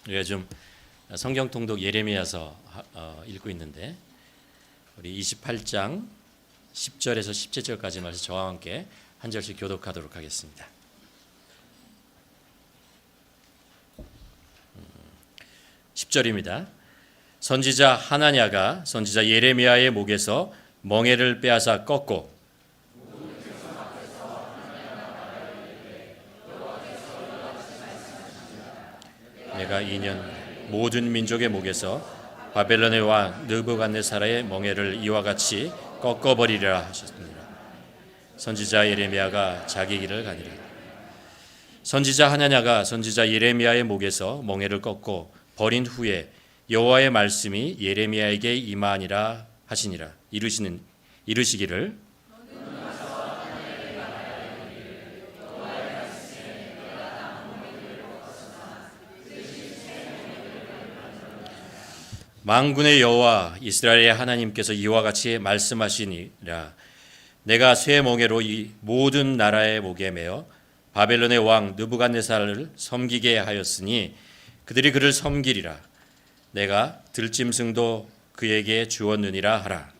우리가 좀 성경 통독 예레미야서 읽고 있는데 우리 28장 10절에서 17절까지 말씀 저와 함께 한 절씩 교독하도록 하겠습니다. 10절입니다. 선지자 하나냐가 선지자 예레미야의 목에서 멍에를 빼앗아 꺾고 내가 2년 모든 민족의 목에서 바벨론의 왕 느부갓네살의 멍에를 이와 같이 꺾어버리리라 하셨습니다. 선지자 예레미야가 자기 길을 가니라. 선지자 하나냐가 선지자 예레미야의 목에서 멍에를 꺾고 버린 후에 여호와의 말씀이 예레미야에게 임하니라 하시니라. 이르시기를 만군의 여호와 이스라엘의 하나님께서 이와 같이 말씀하시니라. 내가 쇠 멍에로 이 모든 나라의 목에 매어 바벨론의 왕 느부갓네살을 섬기게 하였으니 그들이 그를 섬기리라. 내가 들짐승도 그에게 주었느니라 하라.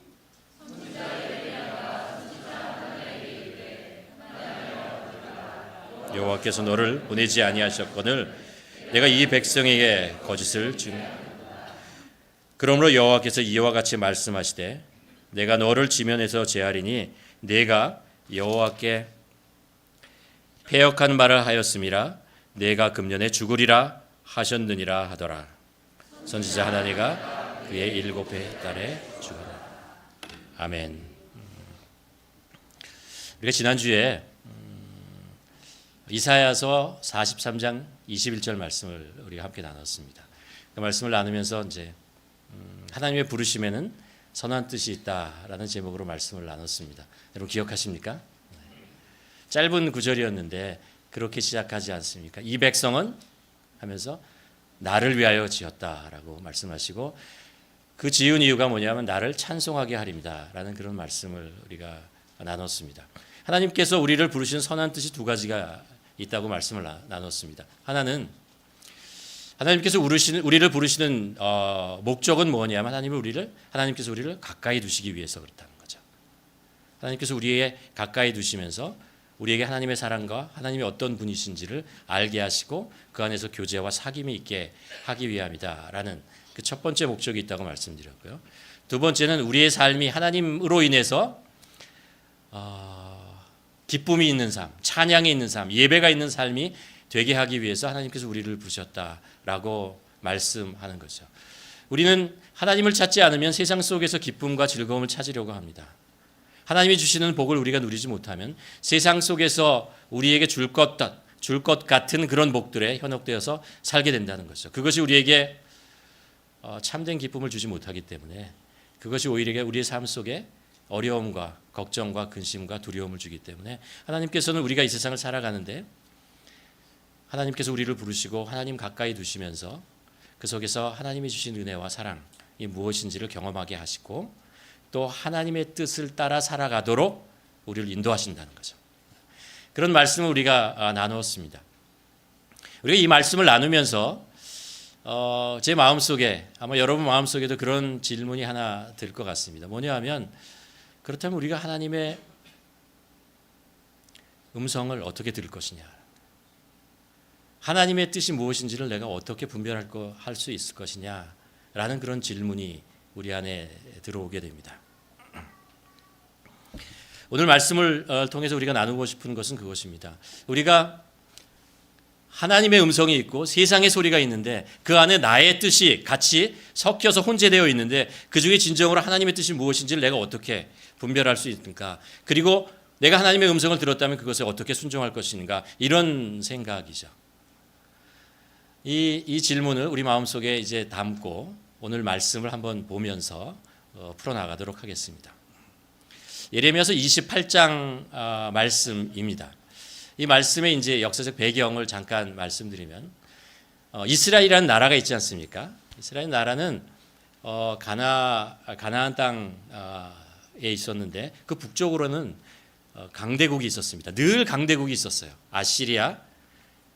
여호와께서 너를 보내지 아니하셨거늘 내가 이 백성에게 거짓을 그러므로 여호와께서 이와 같이 말씀하시되 내가 너를 지면에서 제하리니 내가 여호와께 패역한 말을 하였음이라. 내가 금년에 죽으리라 하셨느니라 하더라. 선지자 하나니가 그의 7해 딸에 죽으라. 아멘. 우리가 지난주에 이사야서 43장 21절 말씀을 우리가 함께 나눴습니다. 그 말씀을 나누면서 이제 하나님의 부르심에는 선한 뜻이 있다라는 제목으로 말씀을 나눴습니다. 여러분 기억하십니까? 짧은 구절이었는데 그렇게 시작하지 않습니까? 이 백성은 하면서 나를 위하여 지었다라고 말씀하시고 그 지은 이유가 뭐냐면 나를 찬송하게 하립니다 라는 그런 말씀을 우리가 나눴습니다. 하나님께서 우리를 부르신 선한 뜻이 두 가지가 있다고 말씀을 나눴습니다. 하나는 하나님께서 우리를 부르시는 목적은 뭐냐면 하나님께서 우리를 가까이 두시기 위해서 그렇다는 거죠. 하나님께서 우리에게 가까이 두시면서 우리에게 하나님의 사랑과 하나님이 어떤 분이신지를 알게 하시고 그 안에서 교제와 사귐이 있게 하기 위함이다라는 그 첫 번째 목적이 있다고 말씀드렸고요. 두 번째는 우리의 삶이 하나님으로 인해서 기쁨이 있는 삶, 찬양이 있는 삶, 예배가 있는 삶이 되게 하기 위해서 하나님께서 우리를 부르셨다라고 말씀하는 거죠. 우리는 하나님을 찾지 않으면 세상 속에서 기쁨과 즐거움을 찾으려고 합니다. 하나님이 주시는 복을 우리가 누리지 못하면 세상 속에서 우리에게 줄 것 같은 그런 복들에 현혹되어서 살게 된다는 거죠. 그것이 우리에게 참된 기쁨을 주지 못하기 때문에 그것이 오히려 우리의 삶 속에 어려움과 걱정과 근심과 두려움을 주기 때문에 하나님께서는 우리가 이 세상을 살아가는데 하나님께서 우리를 부르시고 하나님 가까이 두시면서 그 속에서 하나님이 주신 은혜와 사랑이 무엇인지를 경험하게 하시고 또 하나님의 뜻을 따라 살아가도록 우리를 인도하신다는 거죠. 그런 말씀을 우리가 나누었습니다. 우리가 이 말씀을 나누면서 제 마음속에 아마 여러분 마음속에도 그런 질문이 하나 들 것 같습니다. 뭐냐 하면 그렇다면 우리가 하나님의 음성을 어떻게 들을 것이냐, 하나님의 뜻이 무엇인지를 내가 어떻게 할 수 있을 것이냐라는 그런 질문이 우리 안에 들어오게 됩니다. 오늘 말씀을 통해서 우리가 나누고 싶은 것은 그것입니다. 우리가 하나님의 음성이 있고 세상의 소리가 있는데 그 안에 나의 뜻이 같이 섞여서 혼재되어 있는데 그 중에 진정으로 하나님의 뜻이 무엇인지를 내가 어떻게 분별할 수 있는가, 그리고 내가 하나님의 음성을 들었다면 그것에 어떻게 순종할 것인가, 이런 생각이죠. 이 질문을 우리 마음속에 이제 담고 오늘 말씀을 한번 보면서 풀어나가도록 하겠습니다. 예레미야서 28장 말씀입니다. 이 말씀의 이제 역사적 배경을 잠깐 말씀드리면 이스라엘이라는 나라가 있지 않습니까? 이스라엘 나라는 가나안 땅에 있었는데 그 북쪽으로는 강대국이 있었습니다. 늘 강대국이 있었어요. 아시리아,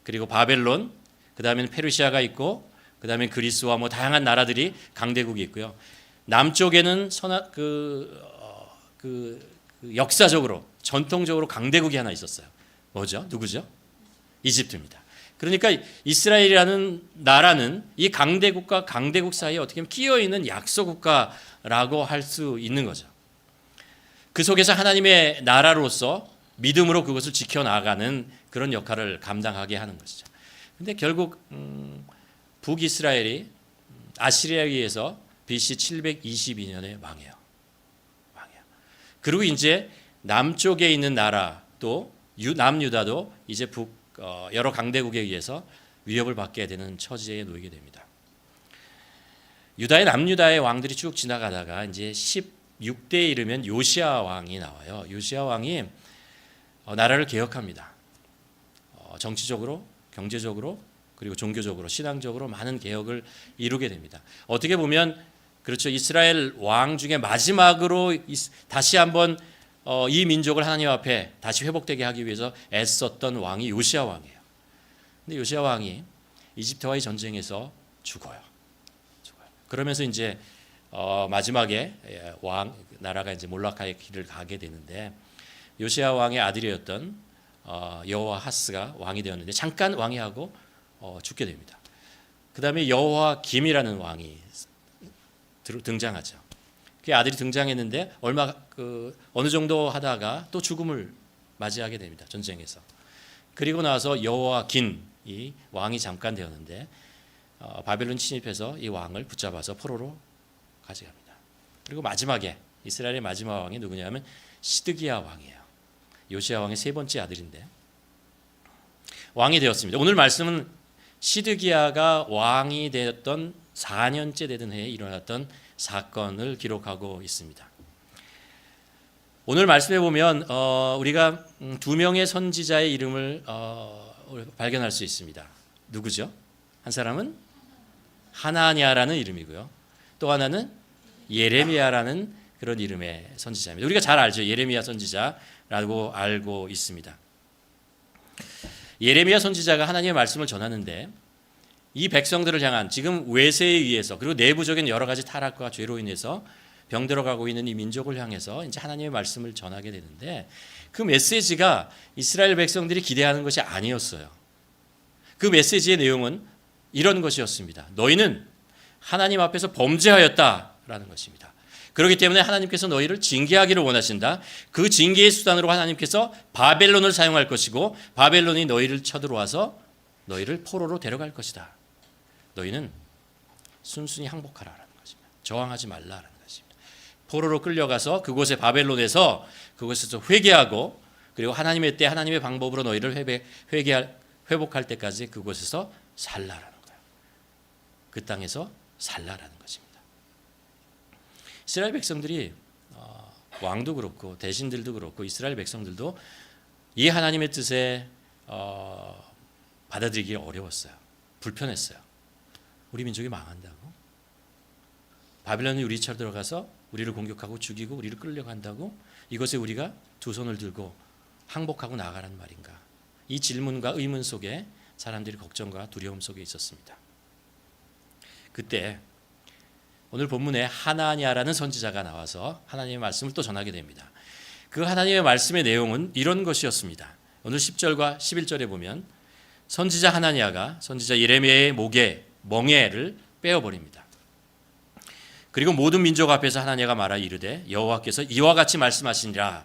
그리고 바벨론, 그 다음에는 페르시아가 있고 그다음에 그리스와 뭐 다양한 나라들이 강대국이 있고요. 남쪽에는 역사적으로 전통적으로 강대국이 하나 있었어요. 뭐죠? 누구죠? 이집트입니다. 그러니까 이스라엘이라는 나라는 이 강대국과 강대국 사이에 어떻게 보면 끼어 있는 약소국가라고 할 수 있는 거죠. 그 속에서 하나님의 나라로서 믿음으로 그것을 지켜나가는 그런 역할을 감당하게 하는 것이죠. 근데 결국 북이스라엘이 아시리아에 의해서 BC 722년에 망해요. 그리고 이제 남쪽에 있는 나라 또 남유다도 이제 여러 강대국에 의해서 위협을 받게 되는 처지에 놓이게 됩니다. 남유다의 왕들이 쭉 지나가다가 이제 16대에 이르면 요시야 왕이 나와요. 요시야 왕이 나라를 개혁합니다. 정치적으로, 경제적으로, 그리고 종교적으로, 신앙적으로 많은 개혁을 이루게 됩니다. 어떻게 보면 그렇죠. 이스라엘 왕 중에 마지막으로 다시 한번 이 민족을 하나님 앞에 다시 회복되게 하기 위해서 애썼던 왕이 요시야 왕이에요. 근데 요시야 왕이 이집트와의 전쟁에서 죽어요. 그러면서 이제 마지막에 나라가 이제 몰락의 길을 가게 되는데 요시야 왕의 아들이었던 여호와하스가 왕이 되었는데 잠깐 왕위하고 죽게 됩니다. 그다음에 여호와김이라는 왕이 등장하죠. 그 아들이 등장했는데 어느 정도 하다가 또 죽음을 맞이하게 됩니다. 전쟁에서. 그리고 나서 여호와긴이 왕이 잠깐 되었는데 바벨론 침입해서 이 왕을 붙잡아서 포로로 가져갑니다. 그리고 마지막에 이스라엘의 마지막 왕이 누구냐면 시드기야 왕이에요. 요시야 왕의 세 번째 아들인데 왕이 되었습니다. 오늘 말씀은 시드기야가 왕이 되었던 4년째 되던 해에 일어났던 사건을 기록하고 있습니다. 오늘 말씀해 보면 우리가 두 명의 선지자의 이름을 발견할 수 있습니다. 누구죠? 한 사람은 하나냐라는 이름이고요. 또 하나는 예레미야라는 그런 이름의 선지자입니다. 우리가 잘 알죠. 예레미야 선지자라고 알고 있습니다. 예레미야 선지자가 하나님의 말씀을 전하는데 이 백성들을 향한 지금 외세에 의해서 그리고 내부적인 여러 가지 타락과 죄로 인해서 병들어가고 있는 이 민족을 향해서 이제 하나님의 말씀을 전하게 되는데 그 메시지가 이스라엘 백성들이 기대하는 것이 아니었어요. 그 메시지의 내용은 이런 것이었습니다. 너희는 하나님 앞에서 범죄하였다라는 것입니다. 그렇기 때문에 하나님께서 너희를 징계하기를 원하신다. 그 징계의 수단으로 하나님께서 바벨론을 사용할 것이고 바벨론이 너희를 쳐들어와서 너희를 포로로 데려갈 것이다. 너희는 순순히 항복하라라는 것입니다. 저항하지 말라라는 것입니다. 포로로 끌려가서 그곳에 바벨론에서 그곳에서 회개하고 그리고 하나님의 때 하나님의 방법으로 너희를 회복할 때까지 그곳에서 살라라는 거예요. 그 땅에서 살라라는 것입니다. 이스라엘 백성들이 왕도 그렇고 대신들도 그렇고 이스라엘 백성들도 이 하나님의 뜻에 받아들이기 어려웠어요. 불편했어요. 우리 민족이 망한다고? 바벨론이 우리 쳐 들어가서 우리를 공격하고 죽이고 우리를 끌려간다고? 이것에 우리가 두 손을 들고 항복하고 나아가라는 말인가? 이 질문과 의문 속에 사람들이 걱정과 두려움 속에 있었습니다. 그때 오늘 본문에 하나냐라는 선지자가 나와서 하나님의 말씀을 또 전하게 됩니다. 그 하나님의 말씀의 내용은 이런 것이었습니다. 오늘 10절과 11절에 보면 선지자 하나냐가 선지자 예레미야의 목에 멍에를 빼어버립니다. 그리고 모든 민족 앞에서 하나냐가 말하 이르되 여호와께서 이와 같이 말씀하시니라.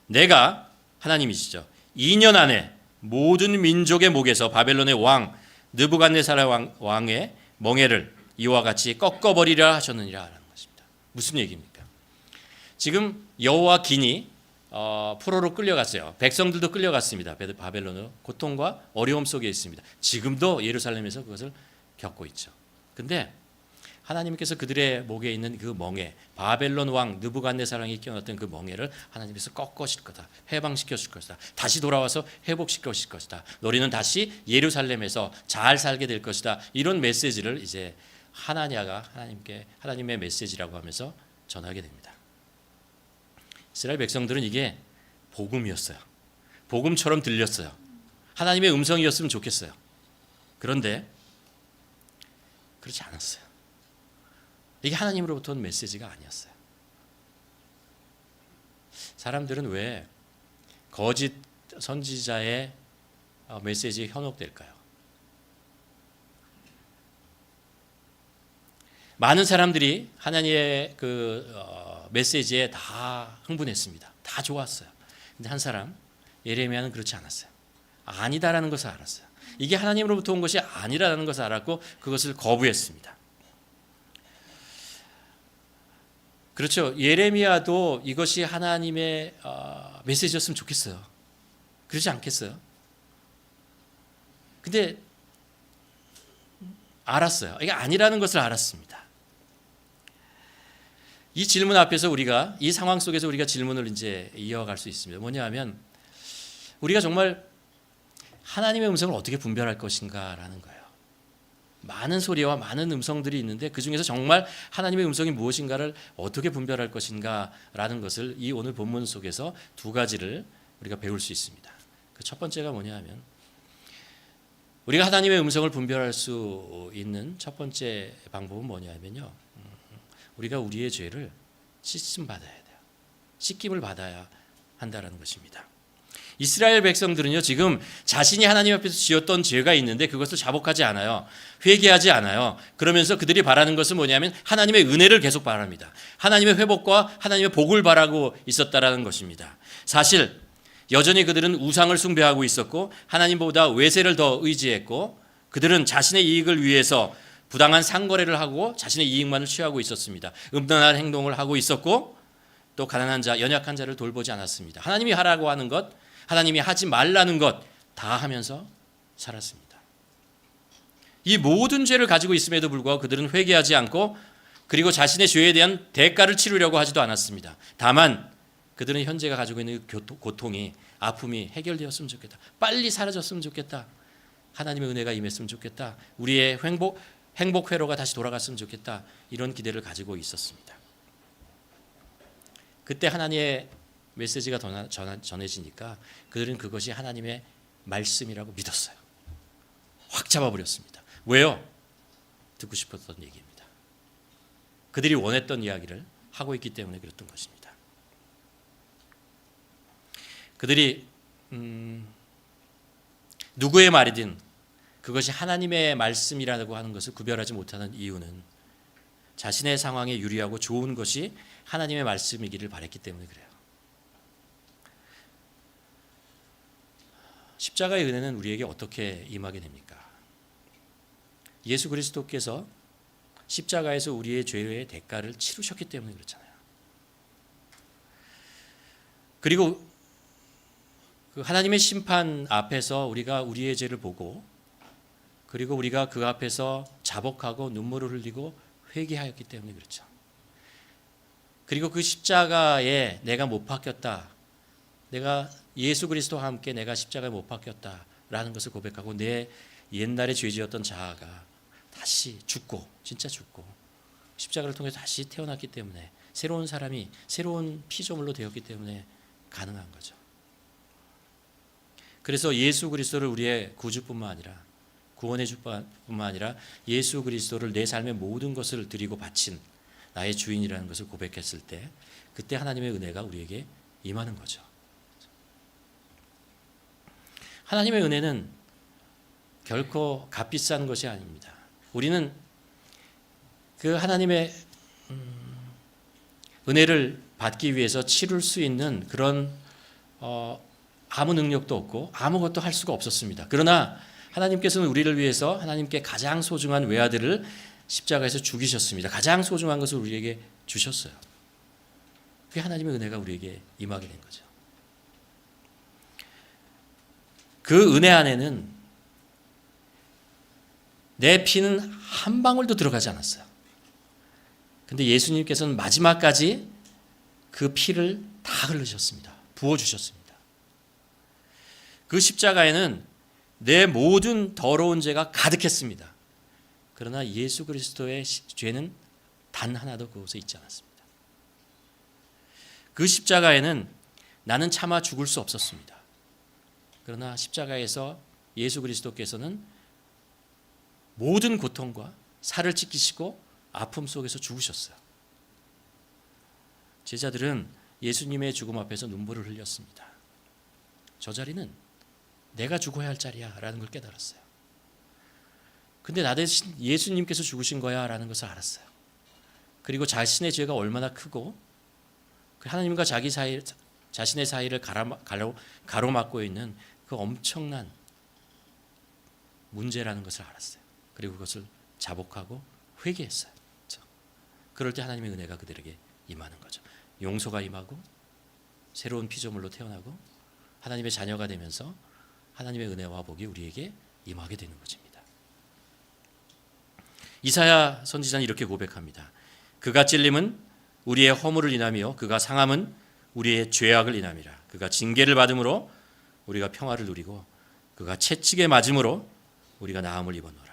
내가 하나님이시죠. 2년 안에 모든 민족의 목에서 바벨론의 왕 느부갓네살 왕의 멍에를 이와 같이 꺾어버리라 하셨느니라 라는 것입니다. 무슨 얘기입니까? 지금 여호와긴이 포로로 끌려갔어요. 백성들도 끌려갔습니다. 바벨론으로 고통과 어려움 속에 있습니다. 지금도 예루살렘에서 그것을 겪고 있죠. 근데 하나님께서 그들의 목에 있는 그 멍에 바벨론 왕 느부갓네살 왕이 끼워놨던 그 멍에를 하나님께서 꺾으실 거다. 해방시켜줄 것이다. 다시 돌아와서 회복시켜줄 것이다. 너희는 다시 예루살렘에서 잘 살게 될 것이다. 이런 메시지를 이제 하나냐가 하나님의 메시지라고 하면서 전하게 됩니다. 이스라엘 백성들은 이게 복음이었어요. 복음처럼 들렸어요. 하나님의 음성이었으면 좋겠어요. 그런데 그렇지 않았어요. 이게 하나님으로부터 온 메시지가 아니었어요. 사람들은 왜 거짓 선지자의 메시지에 현혹될까요? 많은 사람들이 하나님의 메시지에 다 흥분했습니다. 다 좋았어요. 근데 한 사람, 예레미야는 그렇지 않았어요. 아니다라는 것을 알았어요. 이게 하나님으로부터 온 것이 아니라는 것을 알았고 그것을 거부했습니다. 그렇죠. 예레미야도 이것이 하나님의 메시지였으면 좋겠어요. 그러지 않겠어요? 근데 알았어요. 이게 아니라는 것을 알았습니다. 이 질문 앞에서 우리가 이 상황 속에서 우리가 질문을 이제 이어갈 수 있습니다. 뭐냐하면 우리가 정말 하나님의 음성을 어떻게 분별할 것인가라는 거예요. 많은 소리와 많은 음성들이 있는데 그 중에서 정말 하나님의 음성이 무엇인가를 어떻게 분별할 것인가라는 것을 이 오늘 본문 속에서 두 가지를 우리가 배울 수 있습니다. 그 첫 번째가 뭐냐하면 우리가 하나님의 음성을 분별할 수 있는 첫 번째 방법은 뭐냐면요. 우리가 우리의 죄를 씻음 받아야 돼요. 씻김을 받아야 한다라는 것입니다. 이스라엘 백성들은요, 지금 자신이 하나님 앞에서 지었던 죄가 있는데 그것을 자복하지 않아요. 회개하지 않아요. 그러면서 그들이 바라는 것은 뭐냐면 하나님의 은혜를 계속 바랍니다. 하나님의 회복과 하나님의 복을 바라고 있었다라는 것입니다. 사실 여전히 그들은 우상을 숭배하고 있었고 하나님보다 외세를 더 의지했고 그들은 자신의 이익을 위해서 부당한 상거래를 하고 자신의 이익만을 취하고 있었습니다. 음란한 행동을 하고 있었고 또 가난한 자, 연약한 자를 돌보지 않았습니다. 하나님이 하라고 하는 것, 하나님이 하지 말라는 것 다 하면서 살았습니다. 이 모든 죄를 가지고 있음에도 불구하고 그들은 회개하지 않고 그리고 자신의 죄에 대한 대가를 치르려고 하지도 않았습니다. 다만 그들은 현재가 가지고 있는 고통이, 아픔이 해결되었으면 좋겠다. 빨리 사라졌으면 좋겠다. 하나님의 은혜가 임했으면 좋겠다. 우리의 행복 회로가 다시 돌아갔으면 좋겠다. 이런 기대를 가지고 있었습니다. 그때 하나님의 메시지가 전해지니까 그들은 그것이 하나님의 말씀이라고 믿었어요. 확 잡아버렸습니다. 왜요? 듣고 싶었던 얘기입니다. 그들이 원했던 이야기를 하고 있기 때문에 그랬던 것입니다. 그들이 누구의 말이든 그것이 하나님의 말씀이라고 하는 것을 구별하지 못하는 이유는 자신의 상황에 유리하고 좋은 것이 하나님의 말씀이기를 바랬기 때문에 그래요. 십자가의 은혜는 우리에게 어떻게 임하게 됩니까? 예수 그리스도께서 십자가에서 우리의 죄의 대가를 치르셨기 때문에 그렇잖아요. 그리고 그 하나님의 심판 앞에서 우리가 우리의 죄를 보고 그리고 우리가 그 앞에서 자복하고 눈물을 흘리고 회개하였기 때문에 그렇죠. 그리고 그 십자가에 내가 못 박혔다. 내가 예수 그리스도와 함께 내가 십자가에 못 박혔다라는 것을 고백하고 내 옛날에 죄지었던 자아가 다시 죽고 진짜 죽고 십자가를 통해서 다시 태어났기 때문에 새로운 사람이 새로운 피조물로 되었기 때문에 가능한 거죠. 그래서 예수 그리스도를 우리의 구주뿐만 아니라 구원의 주뿐만 아니라 예수 그리스도를 내 삶의 모든 것을 드리고 바친 나의 주인이라는 것을 고백했을 때 그때 하나님의 은혜가 우리에게 임하는 거죠. 하나님의 은혜는 결코 값비싼 것이 아닙니다. 우리는 그 하나님의 은혜를 받기 위해서 치룰 수 있는 그런 아무 능력도 없고 아무것도 할 수가 없었습니다. 그러나 하나님께서는 우리를 위해서 하나님께 가장 소중한 외아들을 십자가에서 죽이셨습니다. 가장 소중한 것을 우리에게 주셨어요. 그게 하나님의 은혜가 우리에게 임하게 된 거죠. 그 은혜 안에는 내 피는 한 방울도 들어가지 않았어요. 근데 예수님께서는 마지막까지 그 피를 다 흘리셨습니다. 부어주셨습니다. 그 십자가에는 내 모든 더러운 죄가 가득했습니다. 그러나 예수 그리스도의 죄는 단 하나도 그곳에 있지 않았습니다. 그 십자가에는 나는 차마 죽을 수 없었습니다. 그러나 십자가에서 예수 그리스도께서는 모든 고통과 살을 찢기시고 아픔 속에서 죽으셨어요. 제자들은 예수님의 죽음 앞에서 눈물을 흘렸습니다. 저 자리는 내가 죽어야 할 자리야 라는 걸 깨달았어요. 근데 나 대신 예수님께서 죽으신 거야 라는 것을 알았어요. 그리고 자신의 죄가 얼마나 크고 하나님과 자신의 사이를 가로막고 있는 그 엄청난 문제라는 것을 알았어요. 그리고 그것을 자복하고 회개했어요. 그렇죠? 그럴 때 하나님의 은혜가 그들에게 임하는 거죠. 용서가 임하고 새로운 피조물로 태어나고 하나님의 자녀가 되면서 하나님의 은혜와 복이 우리에게 임하게 되는 것입니다. 이사야 선지자는 이렇게 고백합니다. 그가 찔림은 우리의 허물을 인하며 그가 상함은 우리의 죄악을 인함이라. 그가 징계를 받음으로 우리가 평화를 누리고 그가 채찍에 맞음으로 우리가 나음을 입었노라.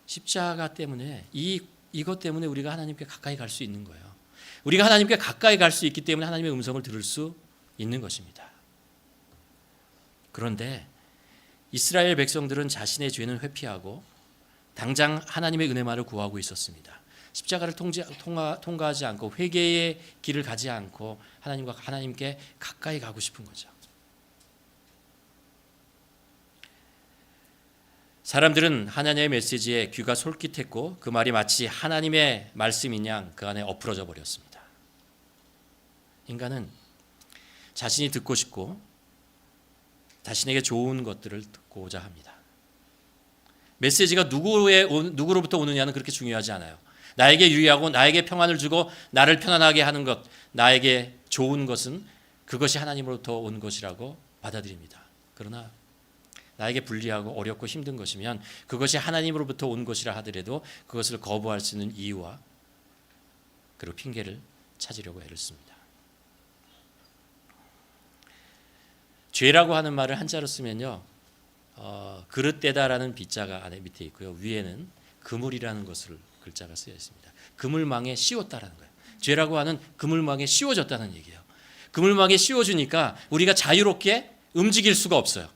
십자가 때문에 이것 때문에 우리가 하나님께 가까이 갈 수 있는 거예요. 우리가 하나님께 가까이 갈 수 있기 때문에 하나님의 음성을 들을 수 있는 것입니다. 그런데 이스라엘 백성들은 자신의 죄는 회피하고 당장 하나님의 은혜만을 구하고 있었습니다. 십자가를 통과하지 않고 회개의 길을 가지 않고 하나님께 가까이 가고 싶은 거죠. 사람들은 하나님의 메시지에 귀가 솔깃했고 그 말이 마치 하나님의 말씀인 양 그 안에 엎으러져 버렸습니다. 인간은 자신이 듣고 싶고 자신에게 좋은 것들을 듣고자 합니다. 메시지가 누구로부터 오느냐는 그렇게 중요하지 않아요. 나에게 유리하고 나에게 평안을 주고 나를 편안하게 하는 것, 나에게 좋은 것은 그것이 하나님으로부터 온 것이라고 받아들입니다. 그러나 나에게 불리하고 어렵고 힘든 것이면 그것이 하나님으로부터 온 것이라 하더라도 그것을 거부할 수 있는 이유와 그리고 핑계를 찾으려고 애를 씁니다. 죄라고 하는 말을 한자로 쓰면요, 그릇되다라는 빗자가 안에 밑에 있고요, 위에는 그물이라는 것을 글자가 쓰여 있습니다. 그물망에 씌웠다라는 거예요. 죄라고 하는 그물망에 씌워졌다는 얘기예요. 그물망에 씌워주니까 우리가 자유롭게 움직일 수가 없어요.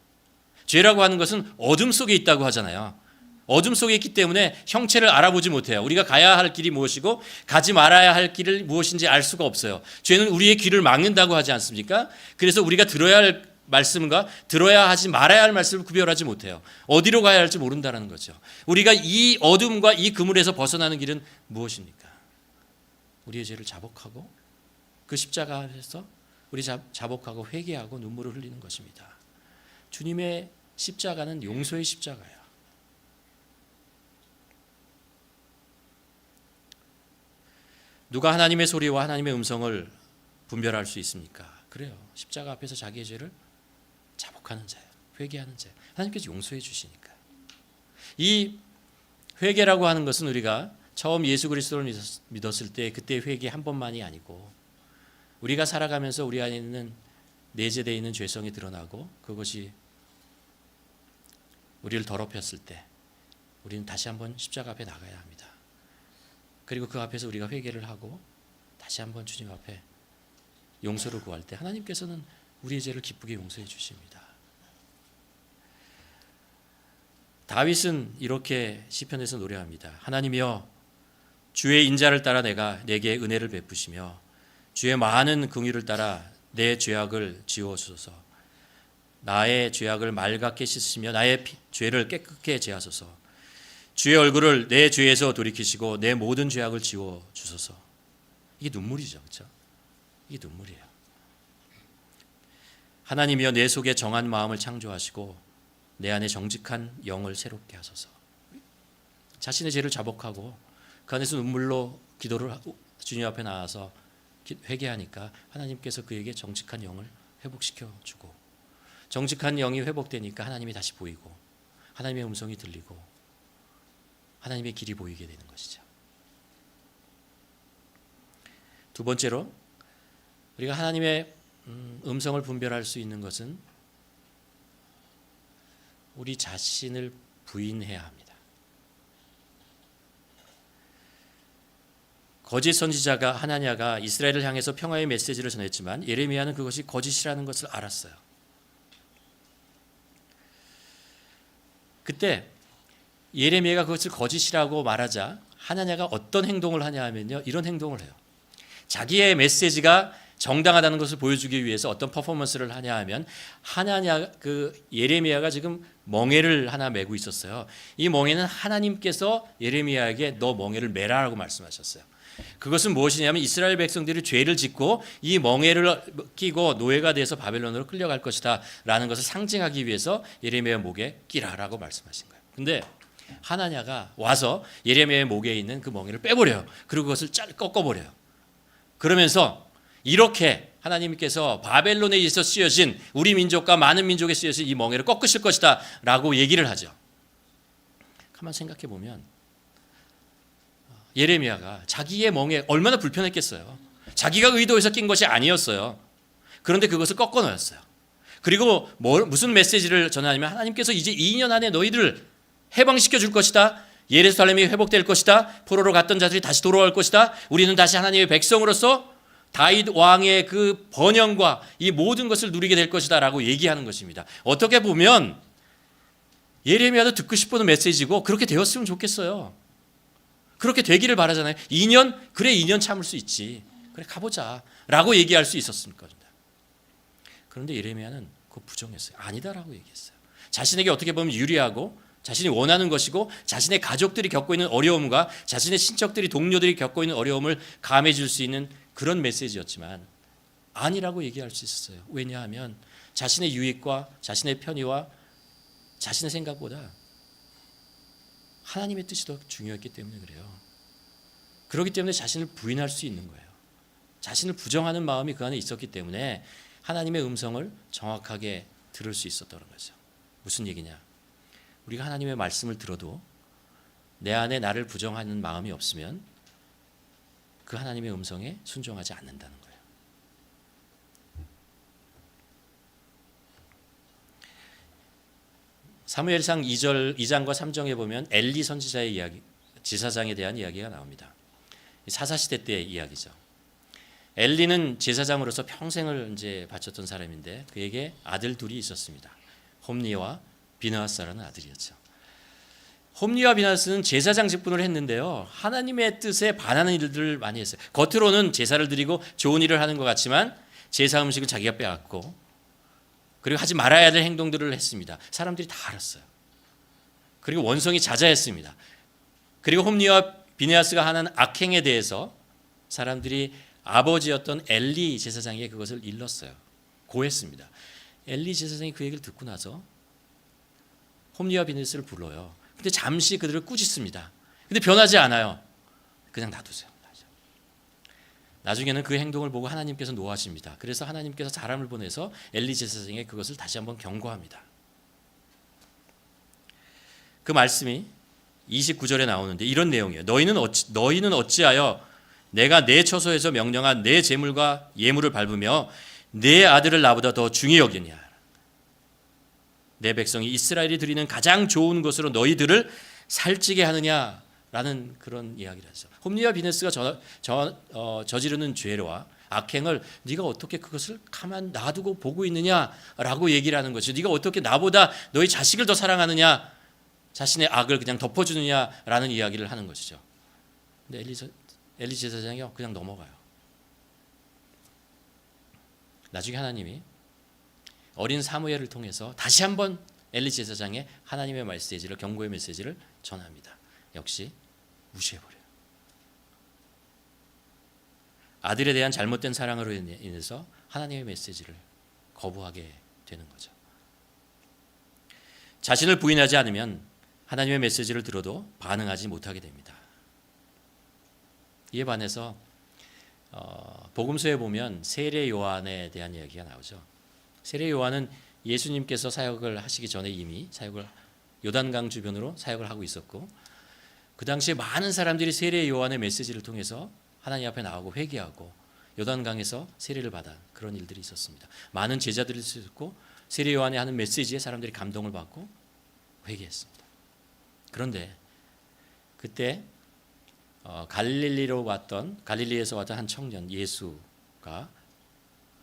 죄라고 하는 것은 어둠 속에 있다고 하잖아요. 어둠 속에 있기 때문에 형체를 알아보지 못해요. 우리가 가야 할 길이 무엇이고 가지 말아야 할 길을 무엇인지 알 수가 없어요. 죄는 우리의 귀를 막는다고 하지 않습니까? 그래서 우리가 들어야 할 말씀과 들어야 하지 말아야 할 말씀을 구별하지 못해요. 어디로 가야 할지 모른다는 거죠. 우리가 이 어둠과 이 그물에서 벗어나는 길은 무엇입니까? 우리의 죄를 자복하고 그 십자가 앞에서 우리 자복하고 회개하고 눈물을 흘리는 것입니다. 주님의 십자가는 용서의 십자가예요. 누가 하나님의 소리와 하나님의 음성을 분별할 수 있습니까? 그래요. 십자가 앞에서 자기의 죄를 자복하는 자예요. 회개하는 자예요. 하나님께서 용서해 주시니까. 이 회개라고 하는 것은 우리가 처음 예수 그리스도를 믿었을 때 그때 회개 한 번만이 아니고 우리가 살아가면서 우리 안에 있는 내재되어 있는 죄성이 드러나고 그것이 우리를 더럽혔을 때 우리는 다시 한번 십자가 앞에 나가야 합니다. 그리고 그 앞에서 우리가 회개를 하고 다시 한번 주님 앞에 용서를 구할 때 하나님께서는 우리의 죄를 기쁘게 용서해 주십니다. 다윗은 이렇게 시편에서 노래합니다. 하나님이여 주의 인자를 따라 내게 은혜를 베푸시며 주의 많은 긍휼을 따라 내 죄악을 지워주소서. 나의 죄악을 맑게 씻으시며 나의 죄를 깨끗게 제하소서. 주의 얼굴을 내 죄에서 돌이키시고 내 모든 죄악을 지워주소서. 이게 눈물이죠. 그렇죠? 이게 눈물이에요. 하나님이여 내 속에 정한 마음을 창조하시고 내 안에 정직한 영을 새롭게 하소서. 자신의 죄를 자복하고 그 안에서 눈물로 기도를 하고 주님 앞에 나와서 회개하니까 하나님께서 그에게 정직한 영을 회복시켜 주고 정직한 영이 회복되니까 하나님이 다시 보이고 하나님의 음성이 들리고 하나님의 길이 보이게 되는 것이죠. 두 번째로 우리가 하나님의 음성을 분별할 수 있는 것은 우리 자신을 부인해야 합니다. 거짓 선지자가 하나냐가 이스라엘을 향해서 평화의 메시지를 전했지만 예레미야는 그것이 거짓이라는 것을 알았어요. 그때 예레미야가 그것을 거짓이라고 말하자 하나냐가 어떤 행동을 하냐 하면요, 이런 행동을 해요. 자기의 메시지가 정당하다는 것을 보여주기 위해서 어떤 퍼포먼스를 하냐 하면, 하나냐 예레미야가 지금 멍에를 하나 메고 있었어요. 이 멍에는 하나님께서 예레미야에게 너 멍에를 메라라고 말씀하셨어요. 그것은 무엇이냐면 이스라엘 백성들이 죄를 짓고 이 멍에를 끼고 노예가 돼서 바벨론으로 끌려갈 것이다 라는 것을 상징하기 위해서 예레미야 목에 끼라라고 말씀하신 거예요. 근데 하나냐가 와서 예레미야의 목에 있는 그 멍에를 빼버려요. 그리고 그것을 꺾어버려요. 그러면서 이렇게 하나님께서 바벨론에 의해서 쓰여진 우리 민족과 많은 민족에 쓰여진 이 멍에를 꺾으실 것이다 라고 얘기를 하죠. 가만 생각해 보면 예레미야가 자기의 멍에 얼마나 불편했겠어요. 자기가 의도해서 낀 것이 아니었어요. 그런데 그것을 꺾어 놓았어요. 그리고 무슨 메시지를 전하냐면, 하나님께서 이제 2년 안에 너희들을 해방시켜 줄 것이다. 예루살렘이 회복될 것이다. 포로로 갔던 자들이 다시 돌아올 것이다. 우리는 다시 하나님의 백성으로서 다윗 왕의 그 번영과 이 모든 것을 누리게 될 것이다 라고 얘기하는 것입니다. 어떻게 보면 예레미야도 듣고 싶은 메시지고 그렇게 되었으면 좋겠어요. 그렇게 되기를 바라잖아요. 2년? 그래 2년 참을 수 있지. 그래 가보자 라고 얘기할 수 있었을 겁니다. 그런데 예레미야는 그거 부정했어요. 아니다라고 얘기했어요. 자신에게 어떻게 보면 유리하고 자신이 원하는 것이고 자신의 가족들이 겪고 있는 어려움과 자신의 친척들이 동료들이 겪고 있는 어려움을 감해 줄 수 있는 그런 메시지였지만 아니라고 얘기할 수 있었어요. 왜냐하면 자신의 유익과 자신의 편의와 자신의 생각보다 하나님의 뜻이 더 중요했기 때문에 그래요. 그렇기 때문에 자신을 부인할 수 있는 거예요. 자신을 부정하는 마음이 그 안에 있었기 때문에 하나님의 음성을 정확하게 들을 수 있었던 거죠. 무슨 얘기냐? 우리가 하나님의 말씀을 들어도 내 안에 나를 부정하는 마음이 없으면 그 하나님의 음성에 순종하지 않는다는 거예요. 사무엘상 2장과 3장에 보면 엘리 선지자의 이야기, 제사장에 대한 이야기가 나옵니다. 사사시대 때의 이야기죠. 엘리는 제사장으로서 평생을 이제 바쳤던 사람인데 그에게 아들 둘이 있었습니다. 홈니와 비느하스라는 아들이었죠. 홈니와 비느하스는 제사장 직분을 했는데요, 하나님의 뜻에 반하는 일들을 많이 했어요. 겉으로는 제사를 드리고 좋은 일을 하는 것 같지만 제사 음식을 자기가 빼앗고 그리고 하지 말아야 될 행동들을 했습니다. 사람들이 다 알았어요. 그리고 원성이 자자했습니다. 그리고 홈니와 비느하스가 하는 악행에 대해서 사람들이 아버지였던 엘리 제사장에게 그것을 일렀어요. 고했습니다. 엘리 제사장이 그 얘기를 듣고 나서 홈니와 비느하스를 불러요. 근데 잠시 그들을 꾸짖습니다. 근데 변하지 않아요. 그냥 놔두세요. 나중에는 그 행동을 보고 하나님께서 노하십니다. 그래서 하나님께서 사람을 보내서 엘리 제사장에게 그것을 다시 한번 경고합니다. 그 말씀이 29절에 나오는데 이런 내용이에요. 너희는 어찌하여 내가 내 처소에서 명령한 내 제물과 예물을 밟으며 내 아들을 나보다 더 중히 여기냐. 내 백성이 이스라엘이 드리는 가장 좋은 것으로 너희들을 살찌게 하느냐라는 그런 이야기를 하죠. 홈니와 비느하스가 저지르는 죄와 악행을 네가 어떻게 그것을 가만 놔두고 보고 있느냐라고 얘기를 하는 것이죠. 네가 어떻게 나보다 너희 자식을 더 사랑하느냐, 자신의 악을 그냥 덮어주느냐라는 이야기를 하는 것이죠. 근데 엘리 제사장이 그냥 넘어가요. 나중에 하나님이 어린 사무엘을 통해서 다시 한번 엘리 제사장의 하나님의 메시지를, 경고의 메시지를 전합니다. 역시 무시해버려요. 아들에 대한 잘못된 사랑으로 인해서 하나님의 메시지를 거부하게 되는 거죠. 자신을 부인하지 않으면 하나님의 메시지를 들어도 반응하지 못하게 됩니다. 이에 반해서 복음서에 보면 세례 요한에 대한 이야기가 나오죠. 세례 요한은 예수님께서 사역을 하시기 전에 이미 요단강 주변으로 사역을 하고 있었고, 그 당시에 많은 사람들이 세례 요한의 메시지를 통해서 하나님 앞에 나오고 회개하고 요단강에서 세례를 받은 그런 일들이 있었습니다. 많은 제자들이 있었고 세례 요한이 하는 메시지에 사람들이 감동을 받고 회개했습니다. 그런데 그때 갈릴리에서 왔던 한 청년 예수가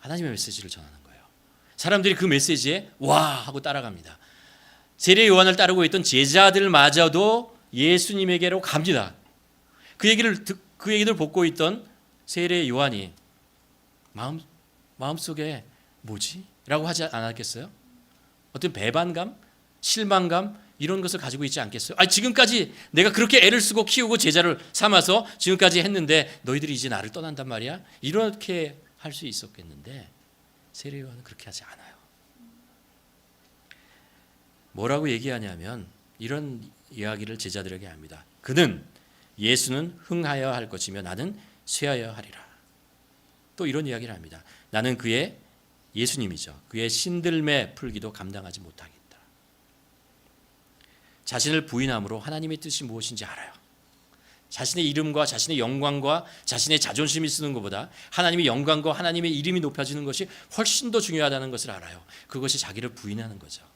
하나님의 메시지를 전하는 거예요. 사람들이 그 메시지에 와 하고 따라갑니다. 세례 요한을 따르고 있던 제자들마저도 예수님에게로 갑니다. 그 얘기를 듣고 있던 세례 요한이 마음속에 뭐지? 라고 하지 않았겠어요? 어떤 배반감, 실망감 이런 것을 가지고 있지 않겠어요? 지금까지 내가 그렇게 애를 쓰고 키우고 제자를 삼아서 지금까지 했는데 너희들이 이제 나를 떠난단 말이야? 이렇게 할 수 있었겠는데 세례 요한은 그렇게 하지 않아요. 뭐라고 얘기하냐면 이런 이야기를 제자들에게 합니다. 예수는 흥하여 할 것이며 나는 쇠하여 하리라. 또 이런 이야기를 합니다. 나는 그의 예수님이죠. 그의 신들매 풀기도 감당하지 못하겠다. 자신을 부인함으로 하나님의 뜻이 무엇인지 알아요. 자신의 이름과 자신의 영광과 자신의 자존심이 쓰는 것보다 하나님의 영광과 하나님의 이름이 높아지는 것이 훨씬 더 중요하다는 것을 알아요. 그것이 자기를 부인하는 거죠.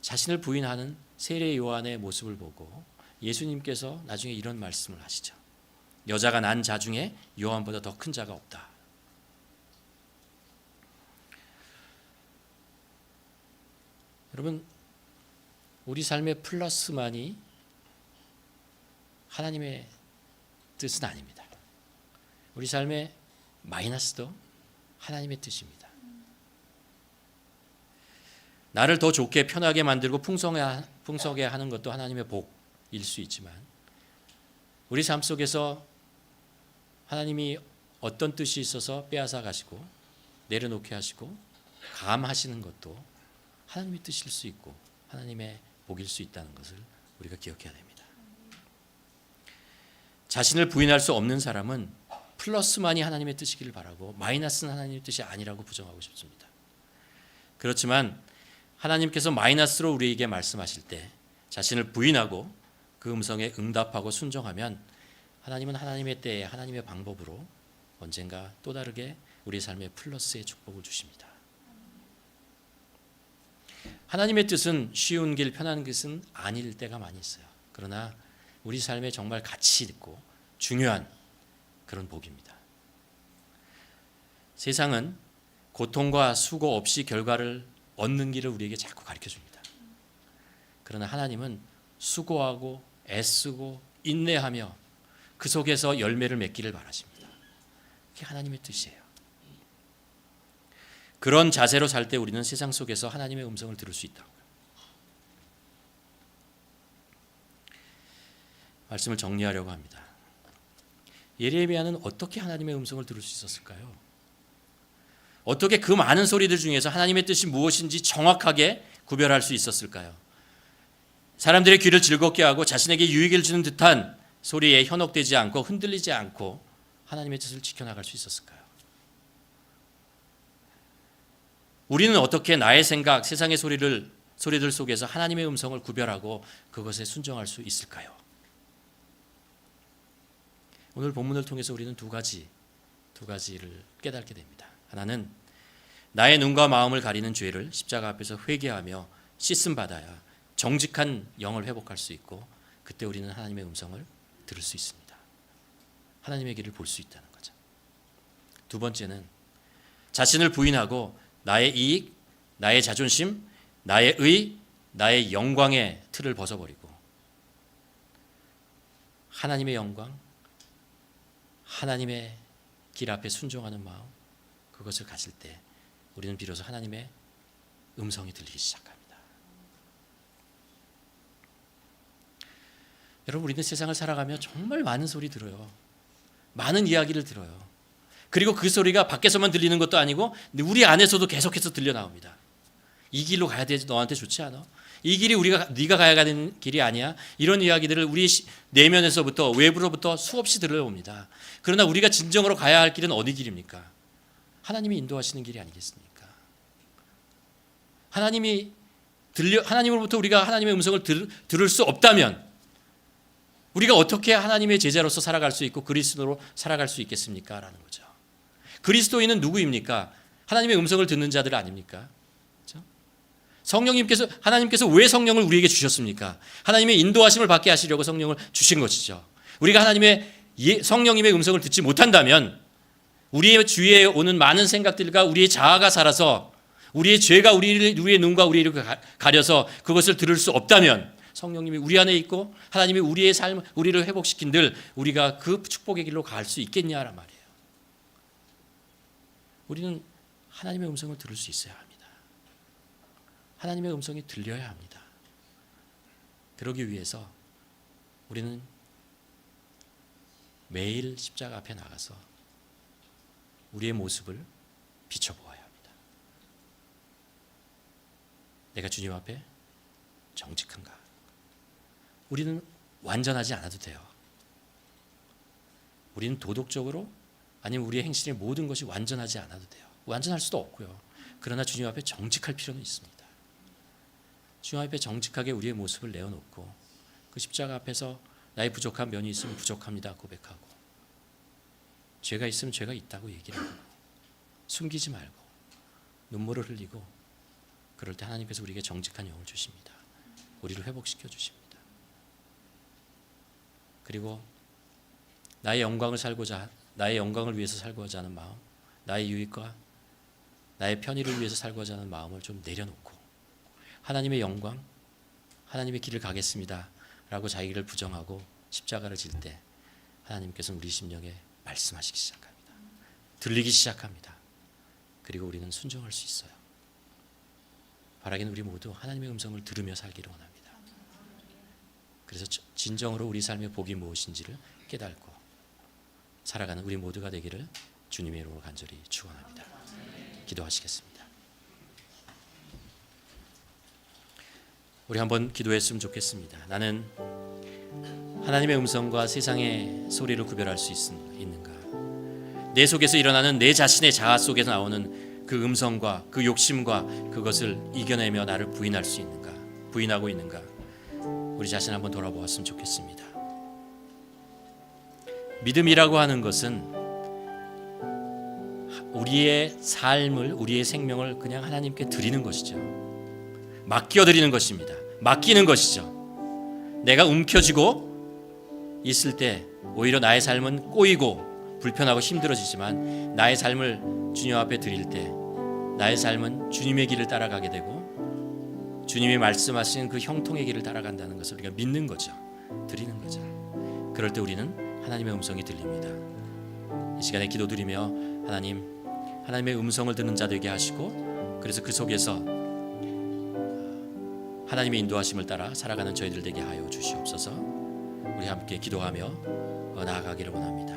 자신을 부인하는 세례 요한의 모습을 보고 예수님께서 나중에 이런 말씀을 하시죠. 여자가 난 자 중에 요한보다 더 큰 자가 없다. 여러분, 우리 삶의 플러스만이 하나님의 뜻은 아닙니다. 우리 삶의 마이너스도 하나님의 뜻입니다. 나를 더 좋게 편하게 만들고 풍성하게 하는 것도 하나님의 복일 수 있지만 우리 삶 속에서 하나님이 어떤 뜻이 있어서 빼앗아 가시고 내려놓게 하시고 감하시는 것도 하나님의 뜻일 수 있고 하나님의 복일 수 있다는 것을 우리가 기억해야 됩니다. 자신을 부인할 수 없는 사람은 플러스만이 하나님의 뜻이기를 바라고 마이너스는 하나님의 뜻이 아니라고 부정하고 싶습니다. 그렇지만 하나님께서 마이너스로 우리에게 말씀하실 때 자신을 부인하고 그 음성에 응답하고 순종하면 하나님은 하나님의 때에 하나님의 방법으로 언젠가 또 다르게 우리 삶의 플러스의 축복을 주십니다. 하나님의 뜻은 쉬운 길 편한 것은 아닐 때가 많이 있어요. 그러나 우리 삶에 정말 가치 있고 중요한 그런 복입니다. 세상은 고통과 수고 없이 결과를 얻는 길을 우리에게 자꾸 가르쳐 줍니다. 그러나 하나님은 수고하고 애쓰고 인내하며 그 속에서 열매를 맺기를 바라십니다. 그게 하나님의 뜻이에요. 그런 자세로 살 때 우리는 세상 속에서 하나님의 음성을 들을 수 있다고요. 말씀을 정리하려고 합니다. 예레미야는 어떻게 하나님의 음성을 들을 수 있었을까요? 어떻게 그 많은 소리들 중에서 하나님의 뜻이 무엇인지 정확하게 구별할 수 있었을까요? 사람들의 귀를 즐겁게 하고 자신에게 유익을 주는 듯한 소리에 현혹되지 않고 흔들리지 않고 하나님의 뜻을 지켜나갈 수 있었을까요? 우리는 어떻게 나의 생각, 세상의 소리들 속에서 하나님의 음성을 구별하고 그것에 순종할 수 있을까요? 오늘 본문을 통해서 우리는 두 가지를 깨닫게 됩니다. 하나는 나의 눈과 마음을 가리는 죄를 십자가 앞에서 회개하며 씻음 받아야 정직한 영을 회복할 수 있고 그때 우리는 하나님의 음성을 들을 수 있습니다. 하나님의 길을 볼 수 있다는 거죠. 두 번째는 자신을 부인하고 나의 이익, 나의 자존심, 나의 의, 나의 영광의 틀을 벗어버리고 하나님의 영광, 하나님의 길 앞에 순종하는 마음, 그것을 가질 때 우리는 비로소 하나님의 음성이 들리기 시작합니다. 여러분, 우리는 세상을 살아가며 정말 많은 소리 들어요. 많은 이야기를 들어요. 그리고 그 소리가 밖에서만 들리는 것도 아니고 우리 안에서도 계속해서 들려 나옵니다. 이 길로 가야 되지, 너한테 좋지 않아? 이 길이 네가 가야 하는 길이 아니야? 이런 이야기들을 우리 내면에서부터 외부로부터 수없이 들려옵니다. 그러나 우리가 진정으로 가야 할 길은 어디 길입니까? 하나님이 인도하시는 길이 아니겠습니까? 하나님으로부터 우리가 하나님의 음성을 들을 수 없다면 우리가 어떻게 하나님의 제자로서 살아갈 수 있고 그리스도로 살아갈 수 있겠습니까? 라는 거죠. 그리스도인은 누구입니까? 하나님의 음성을 듣는 자들 아닙니까? 그렇죠? 하나님께서 왜 성령을 우리에게 주셨습니까? 하나님의 인도하심을 받게 하시려고 성령을 주신 것이죠. 우리가 하나님의 성령님의 음성을 듣지 못한다면 우리의 주위에 오는 많은 생각들과 우리의 자아가 살아서 우리의 죄가 우리의 눈과 우리를 가려서 그것을 들을 수 없다면 성령님이 우리 안에 있고 하나님이 우리의 삶, 우리를 회복시킨들 우리가 그 축복의 길로 갈 수 있겠냐란 말이에요. 우리는 하나님의 음성을 들을 수 있어야 합니다. 하나님의 음성이 들려야 합니다. 그러기 위해서 우리는 매일 십자가 앞에 나가서 우리의 모습을 비춰보아야 합니다. 내가 주님 앞에 정직한가? 우리는 완전하지 않아도 돼요. 우리는 도덕적으로 아니면 우리의 행실의 모든 것이 완전하지 않아도 돼요. 완전할 수도 없고요. 그러나 주님 앞에 정직할 필요는 있습니다. 주님 앞에 정직하게 우리의 모습을 내어놓고 그 십자가 앞에서 나의 부족한 면이 있으면 부족합니다 고백하고, 죄가 있으면 죄가 있다고 얘기를 하고, 숨기지 말고 눈물을 흘리고, 그럴 때 하나님께서 우리에게 정직한 영을 주십니다. 우리를 회복시켜 주십니다. 그리고 나의 영광을 위해서 살고자 하는 마음, 나의 유익과 나의 편의를 위해서 살고자 하는 마음을 좀 내려놓고 하나님의 영광, 하나님의 길을 가겠습니다 라고 자기를 부정하고 십자가를 질 때 하나님께서는 우리 심령에 말씀하시기 시작합니다. 들리기 시작합니다. 그리고 우리는 순종할 수 있어요. 바라기는 우리 모두 하나님의 음성을 들으며 살기를 원합니다. 그래서 진정으로 우리 삶의 복이 무엇인지를 깨닫고 살아가는 우리 모두가 되기를 주님의 이름으로 간절히 축원합니다. 기도하시겠습니다. 우리 한번 기도했으면 좋겠습니다. 나는 하나님의 음성과 세상의 소리를 구별할 수 있는가? 내 속에서 일어나는 내 자신의 자아 속에서 나오는 그 음성과 그 욕심과 그것을 이겨내며 나를 부인할 수 있는가? 부인하고 있는가? 우리 자신 한번 돌아보았으면 좋겠습니다. 믿음이라고 하는 것은 우리의 삶을, 우리의 생명을 그냥 하나님께 드리는 것이죠. 맡겨드리는 것입니다. 맡기는 것이죠. 내가 움켜쥐고 있을 때 오히려 나의 삶은 꼬이고 불편하고 힘들어지지만, 나의 삶을 주님 앞에 드릴 때 나의 삶은 주님의 길을 따라가게 되고 주님이 말씀하신 그 형통의 길을 따라간다는 것을 우리가 믿는 거죠. 드리는 거죠. 그럴 때 우리는 하나님의 음성이 들립니다. 이 시간에 기도드리며 하나님의 음성을 듣는 자 되게 하시고, 그래서 그 속에서 하나님의 인도하심을 따라 살아가는 저희들 되게 하여 주시옵소서. 우리 함께 기도하며 나아가기를 원합니다.